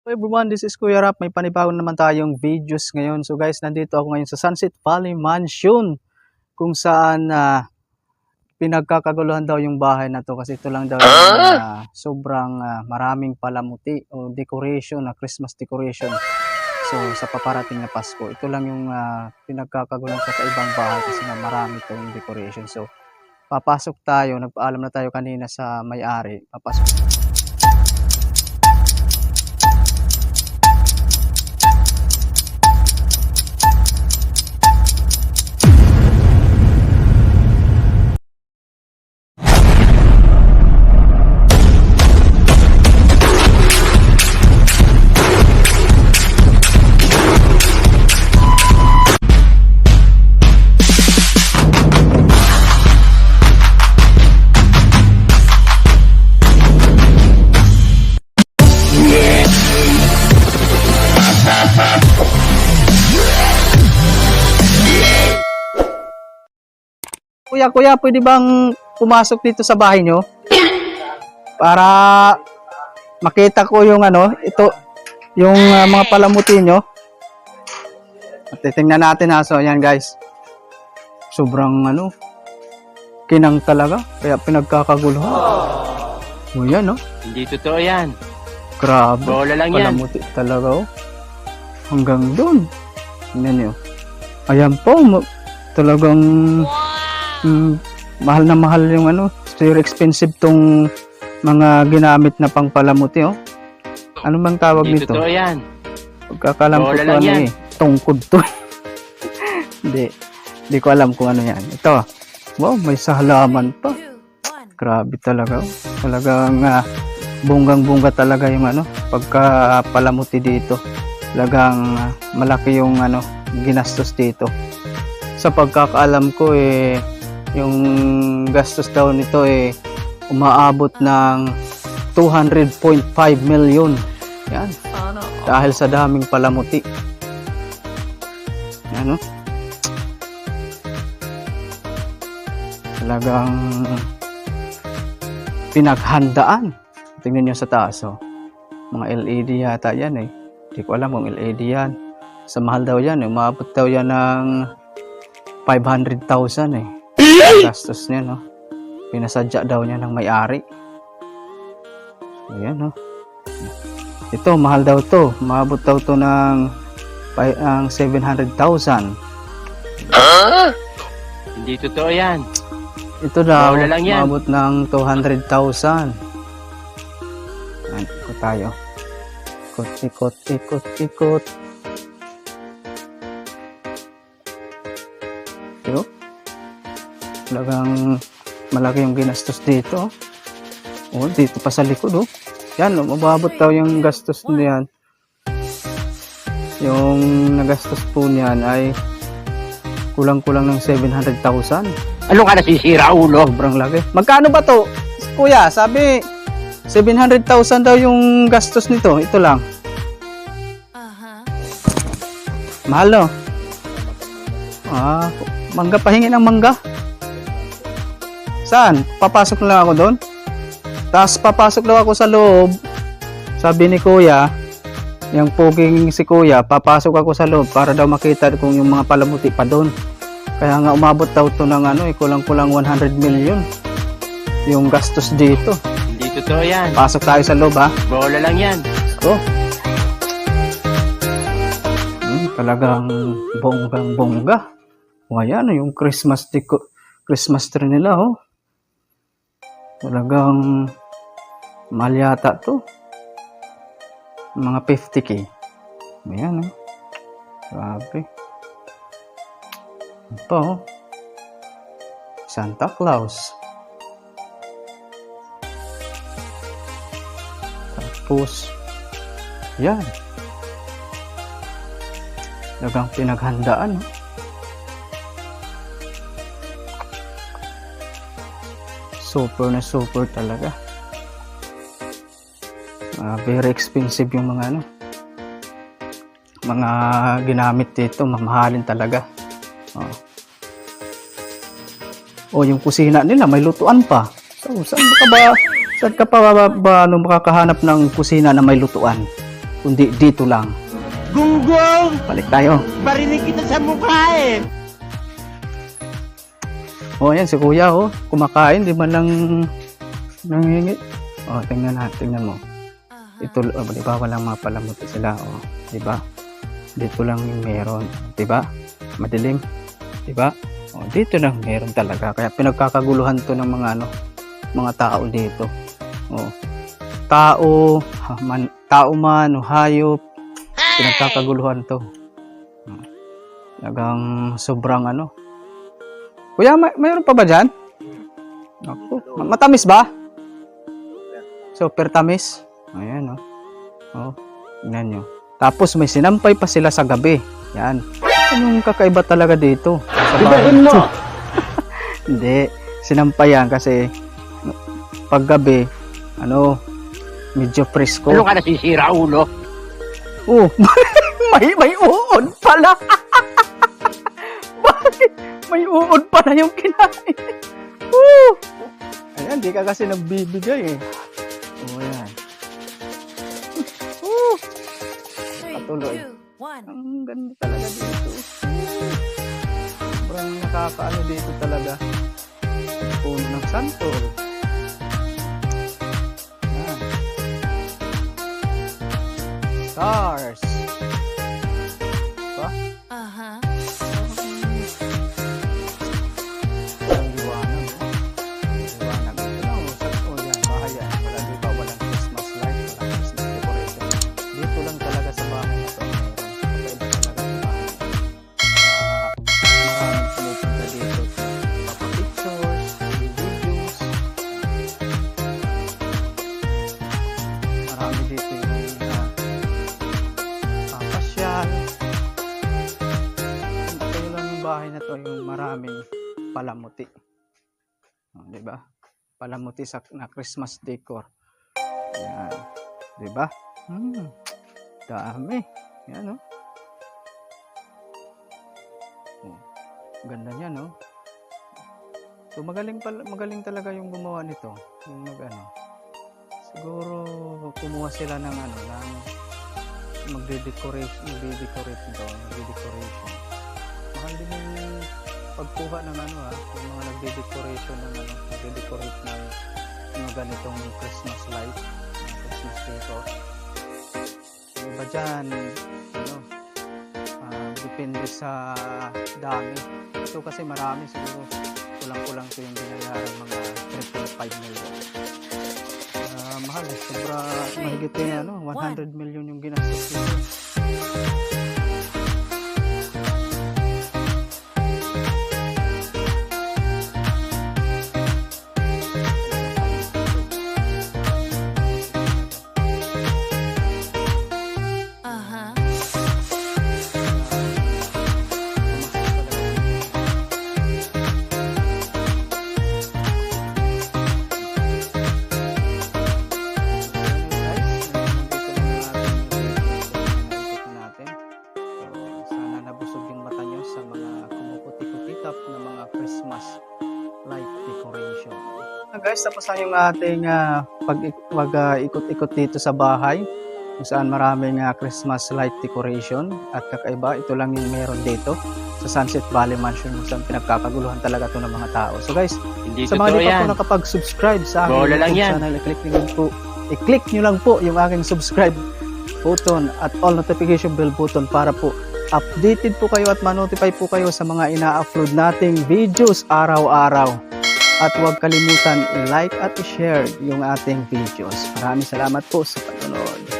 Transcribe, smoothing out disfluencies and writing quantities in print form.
Hello everyone, this is Kuya Rap. May panibagong naman tayong videos ngayon. So guys, nandito ako ngayon sa Sunset Valley Mansion kung saan pinagkakaguluhan daw yung bahay na to kasi ito lang daw yung sobrang maraming palamuti o decoration na Christmas decoration. So sa paparating na Pasko, ito lang yung pinagkakaguluhan sa ibang bahay kasi na marami tong decoration. So papasok tayo, nagpaalam na tayo kanina sa may-ari. Papasok. Kuya, pwede bang pumasok dito sa bahay nyo? Para makita ko yung ito, yung mga palamuti nyo. At titingnan natin ha. So, ayan guys. Sobrang kinang talaga. Kaya pinagkakagulo. O yan, no? Hindi totoo yan. Grabe. Bola lang yan. Palamuti talaga, oh. Hanggang doon. Tingnan nyo. Ayan po. Talagang mahal na mahal yung very expensive tong mga ginamit na pang palamuti, oh. Ano bang tawag Hindi nito? Totoo yan. Pagkakalam ko Bola lang yan. tungkod to. Hindi ko alam kung ano yan. Ito, wow, may sahalaman pa. Grabe talaga, oh. Talagang bunggang-bungga talaga yung pagka palamuti dito. Talagang malaki yung ginastos dito. Sa pagkakaalam ko yung gastos daw nito umaabot ng 200.5 million. Yan. Dahil sa daming palamuti. Yan, no? Talagang pinaghandaan. Tingnan nyo sa taas, oh. Mga LED yata yan, eh. Hindi ko alam kung LED yan. Sa mahal daw yan, umaabot daw yan ng 500,000, eh. Gastos niya, no? Pinasadya daw niya ng may-ari. Ayan, no? Ito, mahal daw to. Maabot daw to ng 700,000. Hindi totoo yan. Ito daw, Bola lang yan. maabot ng 200,000. Ayan, ikot tayo. Ikot. Ito. Talagang malaki yung ginastos dito. Oh, dito pa sa likod, oh. Yan, mababot daw yung gastos niyan. Yung nagastos po niyan ay kulang-kulang ng 700,000. Ano ka nasisira, ulo? Sobrang laki. Magkano ba to? Kuya, sabi 700,000 daw yung gastos nito. Ito lang. Mahal, no? Mangga, pahingi ng mangga. Saan? Papasok na lang ako doon? Tapos papasok lang ako sa loob. Sabi ni Kuya, yung puging si Kuya, papasok ako sa loob para daw makita kung yung mga palamuti pa doon. Kaya nga umabot daw to ng kulang-kulang 100 million. Yung gastos dito. Hindi totoo yan. Pasok tayo sa loob, ha? Bola lang yan. So, talagang bonggang-bongga. O ayan, yung Christmas tree nila, oh. Talagang mahal yata to. Mga 50K. Ayan, oh. Grabe. Ito, oh. Santa Claus. Tapos, yan. Talagang pinaghandaan, oh. Super na super talaga. Very expensive yung mga mga ginamit dito. Mamahalin talaga. Yung kusina nila may lutuan pa. So, saan ka pa makakahanap ng kusina na may lutuan? kundi dito lang. Gunggong! Balik tayo. Barinig kita sa mukha eh! Oh, yan si kuya, oh. Kumakain, di man lang nangingi. Oh, tingnan mo. Ito, oh, di ba, walang mga palamuti sila, oh. Di ba? Dito lang yung meron. Di ba? Madilim. Di ba? Oh, dito lang meron talaga. Kaya pinagkakaguluhan to ng mga, mga tao dito. Oh. Tao man, o hayop. Pinagkakaguluhan to. Talagang sobrang Kuya, mayroon pa ba dyan? Ako, matamis ba? Super tamis. Ayan, oh. Oh, tingnan nyo. Tapos may sinampay pa sila sa gabi. Yan. Anong kakaiba talaga dito? Ibahin mo! Hindi. Sinampay yan kasi pag gabi, medyo presko. Ano ka nasisira, ulo? Oh, may uod pala. Bakit? May uod pala yung kinain. Ayan, di ka kasi nagbibigay eh. Oh, ayan. Patuloy. Ang ganda talaga dito. Sobrang nakakaano dito talaga. Puno ng santol. Ayan. Stars. Diba? Ang liwanag. Liwanag. Yan, bahay yan. Walang Christmas light, walang Christmas decoration. Dito lang talaga sa bahay na ito. Kakaiba talaga sa bahay. Maraming pumupunta dito. Papa-pictures, videos. Marami dito yung papasyal. Ito lang yung bahay na to, yung maraming palamuti. Diba? Palamuti na Christmas decor. Yan. Diba? Dami. Yan, oh. Ganda niya, no? So, magaling talaga yung gumawa nito. Yung siguro kumuha sila ng magde-decorate daw, magde-decoration. Mahal din yung pagkuha ng yung mga nagde-decoration ng nagde-decorate ng mga ganitong Christmas light, Christmas decor. Iba dyan, depende sa dami. Ito kasi marami, siguro kulang-kulang ito yung binayaran mga 3.5 million. Mahal, sobra mahigit yung 100 million yung ginastos dito. Guys, tapos na yung ating pag-ikot-ikot dito sa bahay kung saan maraming Christmas light decoration at kakaiba. Ito lang yung meron dito sa Sunset Valley Mansion kung saan pinagkakaguluhan talaga ito ng mga tao. So guys, Hindi sa mga totoo di pa yan. po nakapag-subscribe sa aking Bola lang YouTube yan. channel, i-click nyo lang po yung aking subscribe button at all notification bell button para po updated po kayo at ma-notify po kayo sa mga ina-upload nating videos araw-araw. At huwag kalimutan i-like at i-share yung ating videos. Maraming salamat po sa panonood.